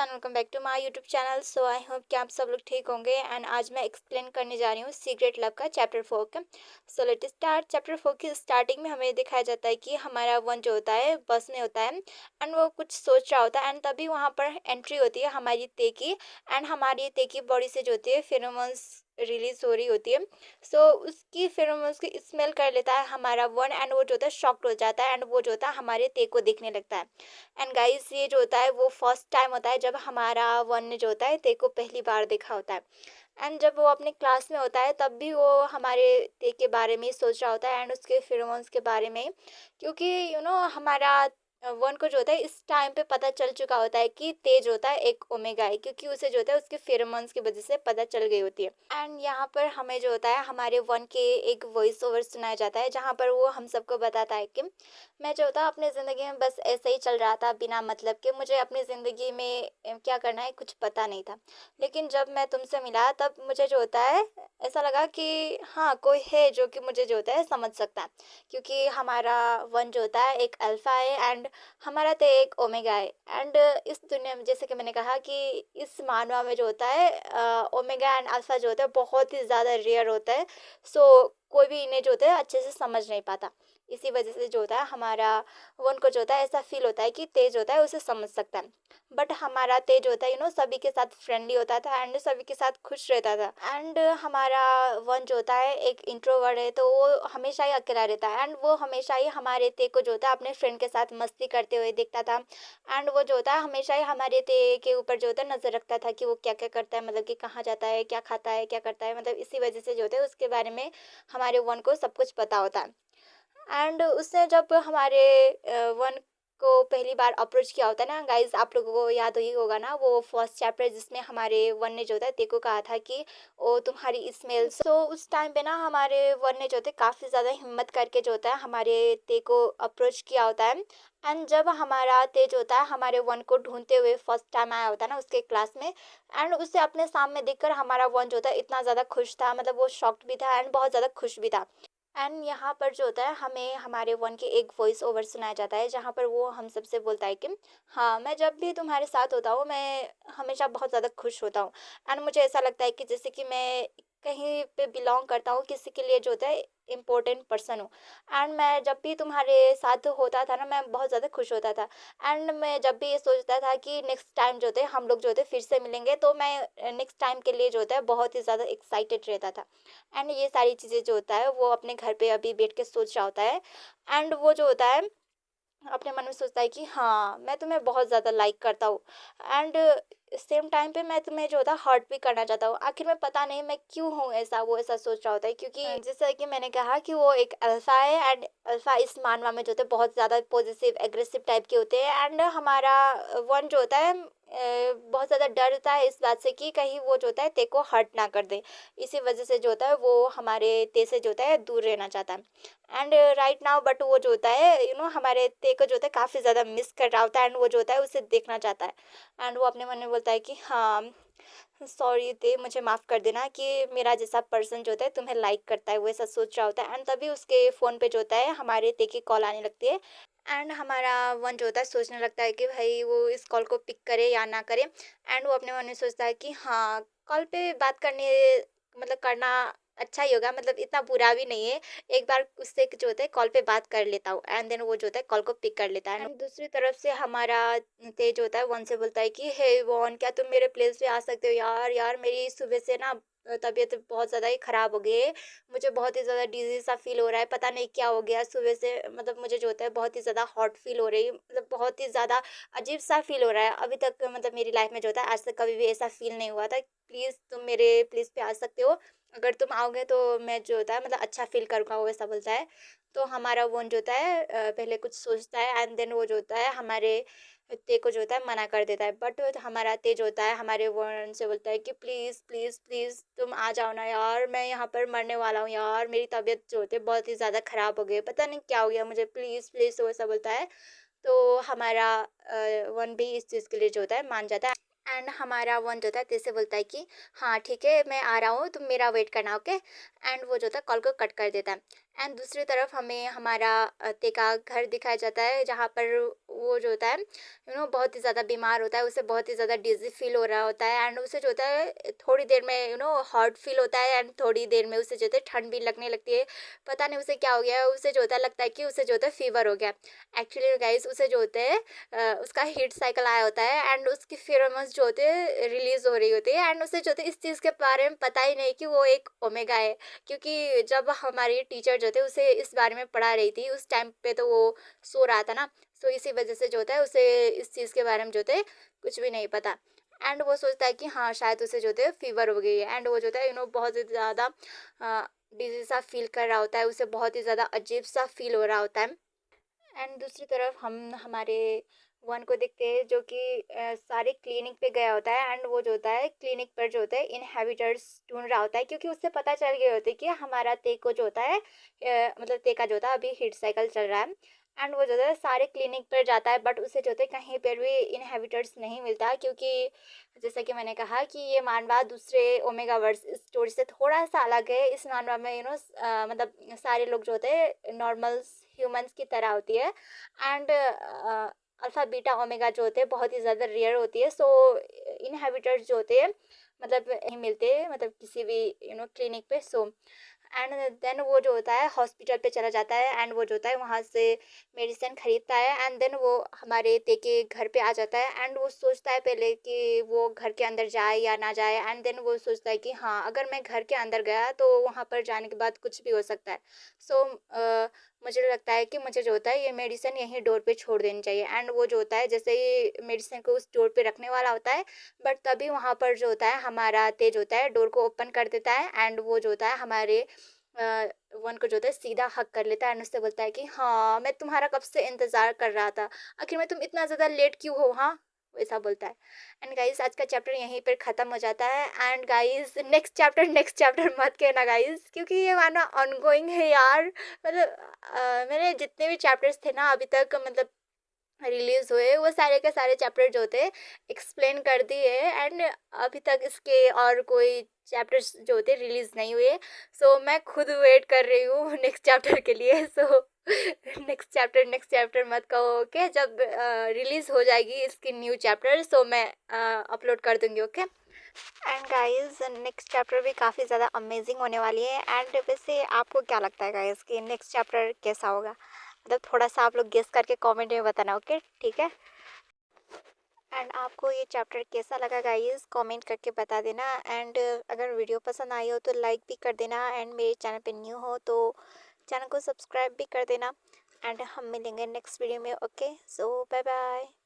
And welcome back to my YouTube channel. So I hope कि आप सब लोग ठीक होंगे। एंड आज मैं एक्सप्लेन करने जा रही हूँ सीक्रेट लव का चैप्टर 4 का। So let start. चैप्टर 4 की स्टार्टिंग में हमें दिखाया जाता है कि हमारा वन जो होता है बस में होता है एंड वो कुछ सोच रहा होता है एंड तभी वहाँ पर एंट्री होती है हमारी ते की। एंड हमारी ते की बॉडी से जो होती है फेरोमोन्स रिलीज हो रही होती है। सो उसकी फेरोमोन्स की स्मेल कर लेता है हमारा वन एंड वो जो होता है शॉक्ड हो जाता है एंड वो जो होता है हमारे ते को देखने लगता है। एंड गाइस ये जो होता है वो फर्स्ट टाइम होता है जब हमारा वन ने जो होता है ते को पहली बार देखा होता है। एंड जब वो अपने क्लास में होता है तब भी वो हमारे ते के बारे में ही सोच रहा होता है एंड उसके फेरोमोन्स के बारे में, क्योंकि हमारा वन को जो होता है इस टाइम पे पता चल चुका होता है कि ते जो होता है एक ओमेगा है, क्योंकि उसे जो होता है उसके फेरोमोन्स की वजह से पता चल गई होती है। एंड यहाँ पर हमें जो होता है हमारे वन के एक वॉइस ओवर सुनाया जाता है जहाँ पर वो हम सबको बताता है कि मैं जो होता अपनी ज़िंदगी में बस ऐसे ही चल रहा था बिना मतलब के, मुझे अपनी ज़िंदगी में क्या करना है कुछ पता नहीं था। लेकिन जब मैं तुमसे मिला तब मुझे जो होता है ऐसा लगा कि हाँ कोई है जो कि मुझे जो होता है समझ सकता है, क्योंकि हमारा वन जो होता है एक अल्फ़ा है एंड हमारा तो एक ओमेगा है। एंड इस दुनिया में जैसे कि मैंने कहा कि इस मानवा में जो होता है ओमेगा एंड अल्फ़ा जो होता है बहुत ही ज़्यादा रेयर होता है। सो कोई भी इन्हें जो होता है अच्छे से समझ नहीं पाता। इसी वजह से जो होता है हमारा वन को जो होता है ऐसा फील होता है कि तेज होता है उसे समझ सकता है। बट हमारा तेज होता है सभी के साथ फ्रेंडली होता था एंड सभी के साथ खुश रहता था। एंड हमारा वन जो होता है एक इंट्रोवर्ट है तो वो हमेशा ही अकेला रहता है एंड वो हमेशा ही हमारे ते को जो होता है अपने फ्रेंड के साथ मस्ती करते हुए देखता था। एंड वो जो होता है हमेशा ही हमारे ते के ऊपर जो होता है नजर रखता था कि वो क्या क्या करता है, मतलब कि कहाँ जाता है, क्या खाता है, क्या करता है, मतलब इसी वजह से जो होता है उसके बारे में हमारे वन को सब कुछ पता होता है। एंड उसने जब हमारे वन को पहली बार अप्रोच किया होता है ना गाइज, आप लोगों को याद ही होगा ना वो फर्स्ट चैप्टर जिसमें हमारे वन ने जो होता है तेको कहा था कि ओ तुम्हारी स्मेल। सो उस टाइम पे ना हमारे वन ने जो होता है काफ़ी ज़्यादा हिम्मत करके जो होता है हमारे ते को अप्रोच किया होता है। एंड जब हमारा ते जो होता है हमारे वन को ढूंढते हुए फर्स्ट टाइम आया होता है ना उसके क्लास में, एंड उसे अपने सामने देखकर हमारा वन जो होता है इतना ज़्यादा खुश था, मतलब वो शॉक्ड भी था एंड बहुत ज़्यादा खुश भी था। एंड यहाँ पर जो होता है हमें हमारे वन के एक वॉइस ओवर सुनाया जाता है जहाँ पर वो हम सबसे बोलता है कि हाँ मैं जब भी तुम्हारे साथ होता हूँ मैं हमेशा बहुत ज़्यादा खुश होता हूँ। एंड मुझे ऐसा लगता है कि जैसे कि मैं कहीं पे बिलोंग करता हूँ, किसी के लिए जो होता है इम्पोर्टेंट पर्सन हूँ। एंड मैं जब भी तुम्हारे साथ होता था ना मैं बहुत ज़्यादा खुश होता था। एंड मैं जब भी ये सोचता था कि नेक्स्ट टाइम जो होते हैं हम लोग जो होते हैं फिर से मिलेंगे तो मैं नेक्स्ट टाइम के लिए जो होता है बहुत ही ज़्यादा एक्साइटेड रहता था। एंड ये सारी चीज़ें जो होता है वो अपने घर पे अभी बैठ के सोच रहा होता है। एंड वो जो होता है अपने मन में सोचता है कि हाँ मैं तुम्हें बहुत ज़्यादा लाइक करता हूँ एंड सेम टाइम पे मैं तुम्हें जो होता है हर्ट भी करना चाहता हूँ। आखिर में पता नहीं मैं क्यों हूँ ऐसा, वो ऐसा सोच रहा होता है, क्योंकि जैसा कि मैंने कहा कि वो एक अल्फा है एंड अल्फा इस मानवा में जो होते हैं बहुत ज़्यादा पॉजिटिव एग्रेसिव टाइप के होते हैं। एंड हमारा वन जो होता है बहुत ज़्यादा डरता है इस बात से कि कहीं वो जो होता है ते को हर्ट ना कर दे। इसी वजह से जो होता है वो हमारे ते से जो होता है दूर रहना चाहता है। एंड राइट नाउ बट वो जो होता है हमारे ते को जो होता है काफ़ी ज़्यादा मिस कर रहा होता है एंड वो जो होता है उसे देखना चाहता है। एंड वो अपने मन में बोलता है कि हाँ सॉरी ते मुझे माफ़ कर देना कि मेरा जैसा पर्सन जो होता है तुम्हें लाइक करता है, वो ऐसा सोच रहा होता है। एंड तभी उसके फ़ोन पे जो होता है हमारे ते की कॉल आने लगती है। एंड हमारा वन जो होता है सोचने लगता है कि भाई वो इस कॉल को पिक करे या ना करे। एंड वो अपने मन में सोचता है कि हाँ कॉल पे बात करने मतलब करना अच्छा ही होगा, मतलब इतना बुरा भी नहीं है। एक बार उससे जो होता है कॉल पे बात कर लेता हूँ एंड देन वो जो होता है कॉल को पिक कर लेता है। एंड दूसरी तरफ से हमारा तेज होता है वन से बोलता है कि हे वन क्या तुम मेरे प्लेस पे आ सकते हो यार, यार मेरी सुबह से ना तबीयत बहुत ज़्यादा ही ख़राब हो गई है। मुझे बहुत ही ज़्यादा डिज़ी सा फ़ील हो रहा है, पता नहीं क्या हो गया सुबह से, मतलब मुझे जो होता है बहुत ही ज़्यादा हॉट फ़ील हो रही है, मतलब बहुत ही ज़्यादा अजीब सा फ़ील हो रहा है। अभी तक मतलब मेरी लाइफ़ में जो होता है आज तक कभी भी ऐसा फ़ील नहीं हुआ था। प्लीज़ तुम मेरे प्लेस पे आ सकते हो, अगर तुम आओगे तो मैं जो होता है मतलब अच्छा फ़ील करूँगा, वो ऐसा बोलता है। तो हमारा वो जो होता है पहले कुछ सोचता है एंड देन वो जो होता है हमारे ते को जो होता है मना कर देता है। बट हमारा ते जो होता है हमारे वन से बोलता है कि प्लीज़ प्लीज़ प्लीज़ तुम आ जाओ ना यार, मैं यहाँ पर मरने वाला हूँ यार, मेरी तबीयत जो होती है बहुत ही ज़्यादा ख़राब हो गई है, पता नहीं क्या हो गया मुझे, प्लीज़ प्लीज़ वो ऐसा बोलता है। तो हमारा वन भी इस चीज़ के लिए जो होता है मान जाता है। एंड हमारा वन जो होता है जैसे बोलता है कि हाँ ठीक है मैं आ रहा हूँ, तुम मेरा वेट करना, ओके। एंड वो जो होता है कॉल को कट कर देता है। एंड दूसरी तरफ हमें हमारा तेका घर दिखाया जाता है, जहाँ पर वो जो होता है बहुत ही ज़्यादा बीमार होता है, उसे बहुत ही ज़्यादा डिज़ी फ़ील हो रहा होता है एंड उसे जो होता है थोड़ी देर में हॉट फ़ील होता है एंड थोड़ी देर में उसे जो होता है ठंड भी लगने लगती है। पता नहीं उसे क्या हो गया है, उसे जो होता है लगता है कि उसे जो होता है फ़ीवर हो गया। एक्चुअली गाइस उसे जो होते हैं उसका हीट साइकिल आया होता है एंड उसकी फेरोमोन्स जो होते हैं रिलीज़ हो रही होती है एंड उसे जो होता है इस चीज़ के बारे में पता ही नहीं कि वो एक ओमेगा है। क्योंकि जब हमारी टीचर जो थे उसे इस बारे में पढ़ा रही थी, उस टाइम पे तो वो सो रहा था ना, सो इसी वजह से जो होता है उसे इस चीज़ के बारे में जो होता है कुछ भी नहीं पता। एंड वो सोचता है कि हाँ शायद उसे जो होता है फीवर हो गई है एंड वो जो होता है बहुत ही ज़्यादा डिजीज सा फील कर रहा होता है, उसे बहुत ही ज़्यादा अजीब सा फील हो रहा होता है। एंड दूसरी तरफ हम हमारे वन को देखते हैं जो कि सारे क्लिनिक पे गया होता है एंड वो जो होता है क्लिनिक पर जो होता है इनहेबिटर्स ढूंढ रहा होता है, क्योंकि उससे पता चल गया होता है कि हमारा ते को जो होता है मतलब ते का जो होता है अभी हीट साइकिल चल रहा है एंड वो जो होता है सारे क्लिनिक पर जाता है बट उसे जो होता है कहीं पर भी इनहेबिटर्स नहीं मिलता, क्योंकि जैसा कि मैंने कहा कि ये मानवा दूसरे ओमेगा वर्स स्टोरी से थोड़ा सा अलग है। इस मानवा में मतलब सारे लोग जो होते हैं नॉर्मल ह्यूमंस की तरह होती है एंड अल्फा बीटा ओमेगा जो होते हैं बहुत ही ज़्यादा रेयर होती है। सो इनहेबिटर्स जो होते हैं मतलब नहीं मिलते मतलब किसी भी क्लिनिक पे। सो एंड देन वो जो होता है हॉस्पिटल पे चला जाता है एंड वो जो होता है वहाँ से मेडिसिन खरीदता है एंड देन वो हमारे ते के घर पे आ जाता है एंड वो सोचता है पहले कि वो घर के अंदर जाए या ना जाए एंड देन वो सोचता है कि हाँ अगर मैं घर के अंदर गया तो वहाँ पर जाने के बाद कुछ भी हो सकता है। सो मुझे लगता है कि मुझे जो होता है ये मेडिसिन यहीं डोर पे छोड़ देनी चाहिए एंड वो जो होता है जैसे ही मेडिसिन को उस डोर पे रखने वाला होता है बट तभी वहाँ पर जो होता है हमारा तेज होता है डोर को ओपन कर देता है एंड वो जो होता है हमारे वन को जो होता है सीधा हक कर लेता है एंड उससे बोलता है कि हाँ मैं तुम्हारा कब से इंतजार कर रहा था, आखिर में तुम इतना ज़्यादा लेट क्यों हो, हाँ वैसा बोलता है। एंड गाइस आज का चैप्टर यहीं पर ख़त्म हो जाता है एंड गाइस नेक्स्ट चैप्टर मत कहना गाइस, क्योंकि ये माना ऑनगोइंग है यार। मतलब मैंने जितने भी चैप्टर्स थे ना अभी तक मतलब रिलीज हुए वो सारे के सारे चैप्टर जो थे एक्सप्लेन कर दिए एंड अभी तक इसके और कोई चैप्टर्स जो थे रिलीज नहीं हुए। सो मैं खुद वेट कर रही हूँ नेक्स्ट चैप्टर के लिए। सो नेक्स्ट चैप्टर मत कहो ओके, जब रिलीज हो जाएगी इसकी न्यू चैप्टर सो मैं अपलोड कर दूंगी okay. And guys next chapter भी काफ़ी ज़्यादा अमेजिंग होने वाली है एंड वैसे आपको क्या लगता है गाइस कि नेक्स्ट चैप्टर कैसा होगा, मतलब थोड़ा सा आप लोग गेस करके कमेंट में बताना ओके ठीक है। एंड आपको ये चैप्टर कैसा लगा गाइस कमेंट करके बता देना एंड अगर वीडियो पसंद आई हो तो लाइक भी कर देना एंड मेरे चैनल पे न्यू हो तो चैनल को सब्सक्राइब भी कर देना एंड हम मिलेंगे नेक्स्ट वीडियो में ओके। सो बाय बाय।